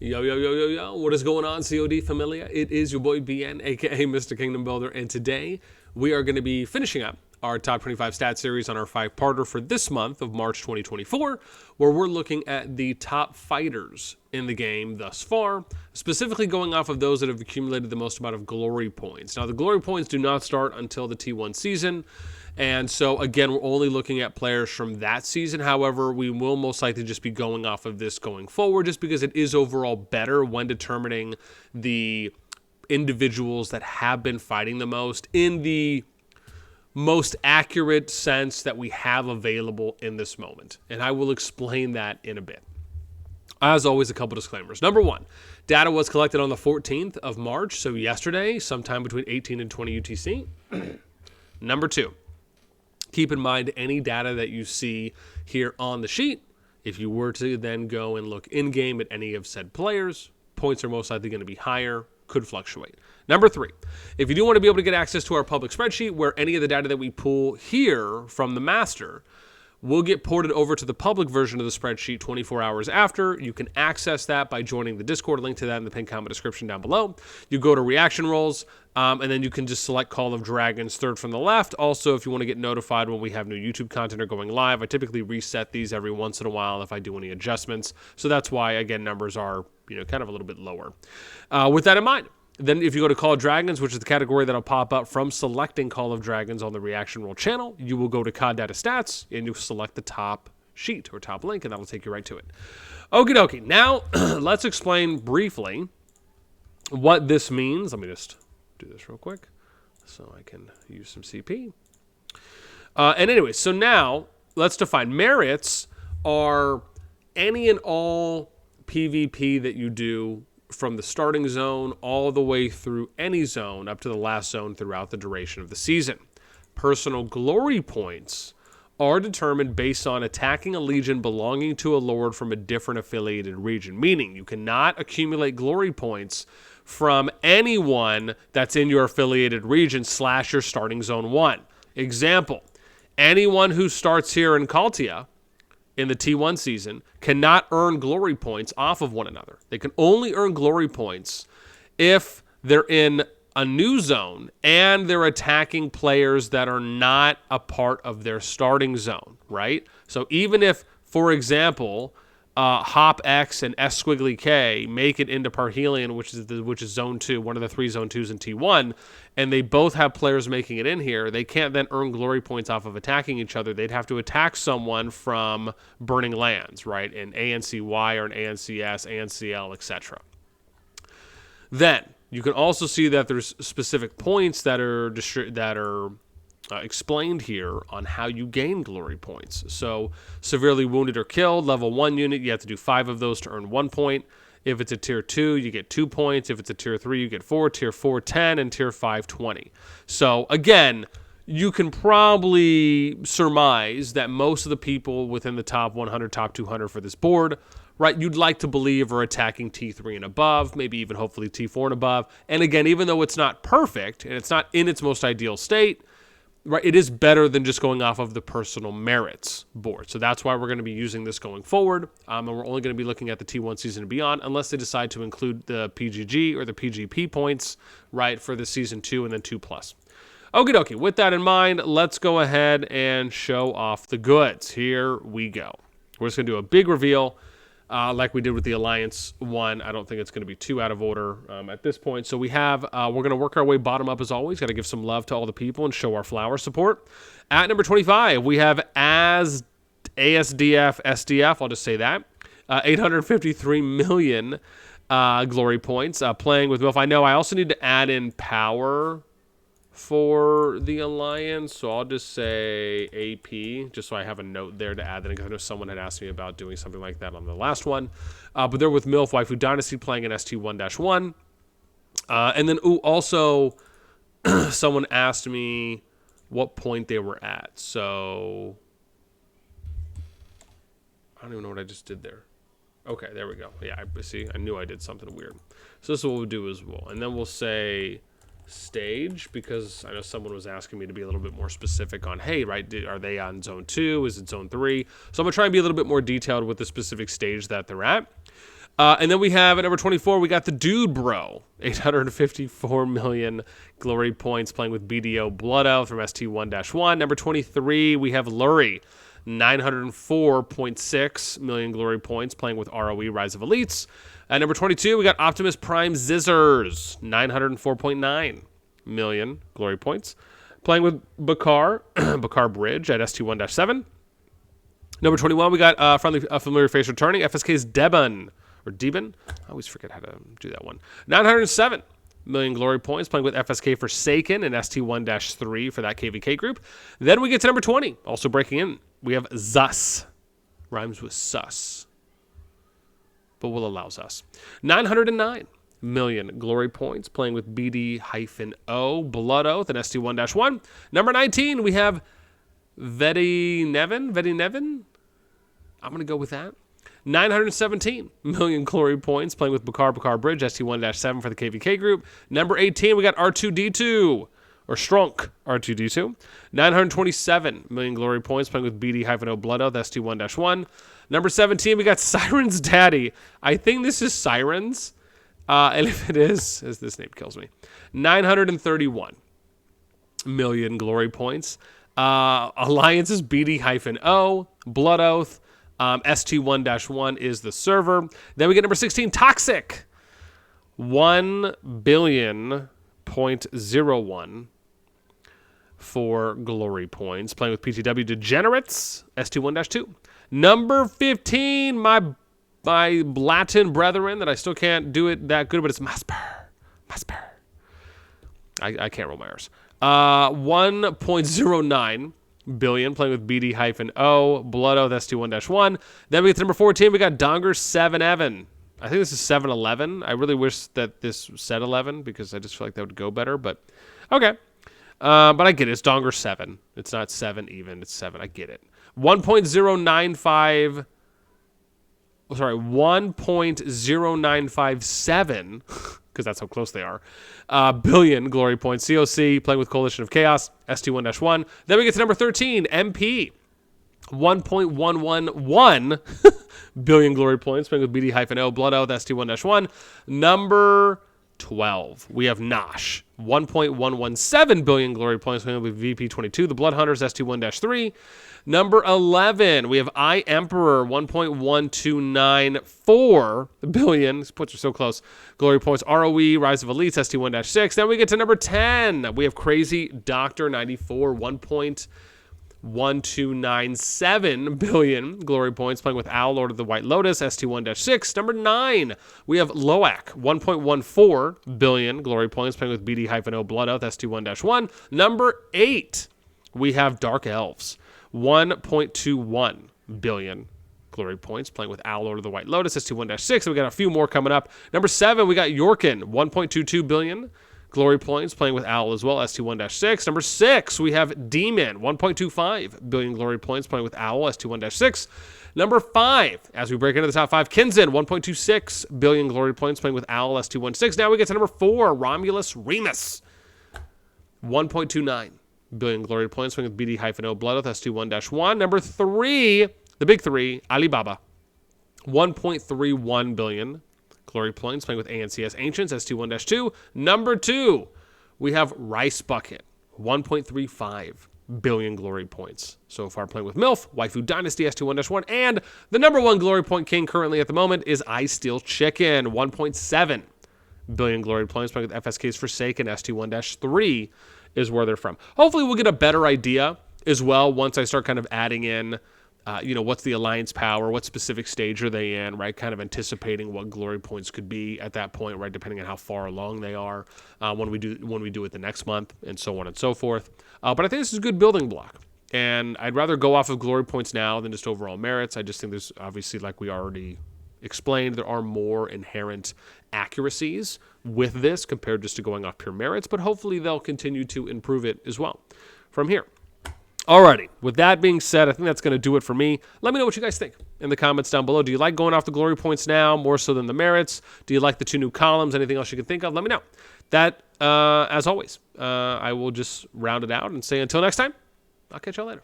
Yo, yo, yo, yo, yo. What is going on, COD Familia? It is your boy BN, aka Mr. Kingdom Builder, and today we are going to be finishing up our top 25 stat series on our 5-parter for this month of March 2024, where we're looking at the top fighters in the game thus far, specifically going off of those that have accumulated the most amount of glory points. Now, the glory points do not start until the T1 season, and so, again, we're only looking at players from that season. However, we will most likely just be going off of this going forward just because it is overall better when determining the individuals that have been fighting the most in the most accurate sense that we have available in this moment. And I will explain that in a bit. As always, a couple disclaimers. Number one, data was collected on the 14th of March, so yesterday, sometime between 18 and 20 UTC. Number two, keep in mind any data that you see here on the sheet. If you were to then go and look in-game at any of said players, points are most likely going to be higher, could fluctuate. Number three, if you do want to be able to get access to our public spreadsheet where any of the data that we pull here from the master will get ported over to the public version of the spreadsheet 24 hours after. You can access that by joining the Discord. Link to that in the pinned comment description down below. You go to reaction roles, and then you can just select Call of Dragons third from the left. Also, if you want to get notified when we have new YouTube content or going live, I typically reset these every once in a while if I do any adjustments. So that's why, again, numbers are kind of a little bit lower. With that in mind, then if you go to Call of Dragons, which is the category that'll pop up from selecting Call of Dragons on the Reaction Roll channel, you will go to COD Data Stats, and you'll select the top sheet or top link, and that'll take you right to it. Okie dokie. Now, let's explain briefly what this means. Let me just do this real quick so I can use some CP. And anyway, so now let's define merits are any and all PvP that you do from the starting zone all the way through any zone up to the last zone throughout the duration of the season. Personal glory points are determined based on attacking a legion belonging to a lord from a different affiliated region, meaning you cannot accumulate glory points from anyone that's in your affiliated region / your starting zone 1. Example, anyone who starts here in Kaltia in the T1 season cannot earn glory points off of one another. They can only earn glory points if they're in a new zone and they're attacking players that are not a part of their starting zone, right? So even if, for example, Hop X and S Squiggly K make it into Parhelion, which is Zone 2, one of the 3 Zone 2s in T1, and they both have players making it in here, they can't then earn glory points off of attacking each other. They'd have to attack someone from Burning Lands, right? An ANCY or an ANCS, ANCL, etc. Then you can also see that there's specific points that are explained here on how you gain glory points. So severely wounded or killed, level 1 unit, you have to do 5 of those to earn 1 point. If it's a tier 2, you get 2 points. If it's a tier 3, you get 4, tier 4, 10, and tier 5, 20. So again, you can probably surmise that most of the people within the top 100, top 200 for this board, right, you'd like to believe are attacking T3 and above, maybe even hopefully T4 and above. And again, even though it's not perfect and it's not in its most ideal state, right, it is better than just going off of the personal merits board. So that's why we're going to be using this going forward. And we're only going to be looking at the T1 season and beyond, unless they decide to include the PGG or the PGP points, right, for the season 2 and then 2+. Okie dokie. With that in mind, let's go ahead and show off the goods. Here we go. We're just going to do a big reveal. Like we did with the Alliance one. I don't think it's going to be too out of order at this point. So we have, we're going to work our way bottom up as always. Got to give some love to all the people and show our flower support. At number 25, we have ASDF, SDF, I'll just say that. 853 million glory points. Playing with MILF. I know I also need to add in power for the Alliance, so I'll just say AP, just so I have a note there to add that, because I know someone had asked me about doing something like that on the last one. But they're with MILF Waifu Dynasty playing in ST1-1. And then, also, someone asked me what point they were at. So, I don't even know what I just did there. Okay, there we go. Yeah, see, I knew I did something weird. So this is what we'll do as well. And then we'll say stage, because I know someone was asking me to be a little bit more specific on, hey, right, are they on zone 2? Is it zone 3? So I'm going to try and be a little bit more detailed with the specific stage that they're at. And then we have at number 24, we got the Dude Bro, 854 million glory points playing with BDO Bloodo from ST1-1. Number 23, we have Lurie, 904.6 million glory points playing with ROE Rise of Elites. At number 22, we got Optimus Prime Zizzers, 904.9 million glory points playing with Bakar, Bakar Bridge at ST1-7. Number 21, we got familiar face returning, FSK's Deben, or Deben. I always forget how to do that one. 907 million glory points playing with FSK Forsaken and ST1-3 for that KVK group. Then we get to number 20, also breaking in. We have Zus. Rhymes with sus, but we'll allow Zus. 909 million glory points playing with BD-O, Blood Oath, and ST1-1. Number 19, we have Vedi Nevin. I'm going to go with that. 917 million glory points playing with Bakar Bridge, ST1-7 for the KVK group. Number 18, we got R2D2, or Strunk R2D2. 927 million glory points playing with BD-O Blood Oath, ST1-1. Number 17, we got Siren's Daddy. I think this is Sirens. And if it is, as this name kills me, 931 million glory points. Alliance's BD-O, Blood Oath, ST1-1 is the server. Then we get number 16, Toxic. 1,000,000,01 for glory points. Playing with PTW Degenerates, ST1-2. Number 15, my Latin brethren that I still can't do it that good, but it's Masper. I can't roll my R's. 1.09 billion playing with BD-O, Blood Oath, ST1-1. Then we get to number 14, we got Donger 7 Evan. I think this is 7-11. I really wish that this said 11 because I just feel like that would go better, but okay. But I get it. It's Donger 7. It's not 7 even. It's 7. I get it. 1.0957 because that's how close they are. Billion glory points. COC playing with Coalition of Chaos, ST1-1. Then we get to number 13, MP. 1.111 billion glory points playing with BD-O, Blood Oath, ST1-1. Number 12, we have Nosh. 1.117 billion glory points playing with VP22, the Blood Hunters, ST1-3. Number 11, we have I Emperor, 1.1294 billion. These points are so close. Glory points, ROE, Rise of Elites, ST1-6. Then we get to number 10. We have Crazy Doctor 94, 1.1297 billion glory points playing with Owl, Lord of the White Lotus, ST1-6. Number 9, we have Loak, 1.14 billion glory points playing with BD-O, Blood Oath, ST1-1. Number 8, we have Dark Elves, 1.21 billion glory points playing with Owl, Lord of the White Lotus, ST1-6. We got a few more coming up. Number 7, we got Yorkin, 1.22 billion glory points playing with Owl as well, ST1-6. Number 6, we have Demon, 1.25 billion glory points playing with Owl, ST1-6. Number 5, as we break into the top 5, Kinzen, 1.26 billion glory points playing with Owl, ST1-6. Now we get to number 4, Romulus Remus, 1.29 billion glory points playing with BD-O, Blood Oath, ST1-1. Number 3, the big 3, Alibaba, 1.31 billion glory points playing with ANCS Ancients, ST1-2. Number 2, we have Rice Bucket, 1.35 billion glory points so far playing with MILF, Waifu Dynasty, ST1-1. And the number 1 glory point king currently at the moment is I Steal Chicken, 1.7 billion glory points playing with FSK's Forsaken, ST1-3 is where they're from. Hopefully we'll get a better idea as well once I start kind of adding in what's the alliance power, what specific stage are they in, right? Kind of anticipating what glory points could be at that point, right? Depending on how far along they are when we do it the next month, and so on and so forth. But I think this is a good building block, and I'd rather go off of glory points now than just overall merits. I just think there's obviously, like we already explained, there are more inherent accuracies with this compared just to going off pure merits, but hopefully they'll continue to improve it as well from here. Alrighty, with that being said, I think that's going to do it for me. Let me know what you guys think in the comments down below. Do you like going off the glory points now more so than the merits? Do you like the 2 new columns? Anything else you can think of? Let me know. That, as always, I will just round it out and say until next time, I'll catch y'all later.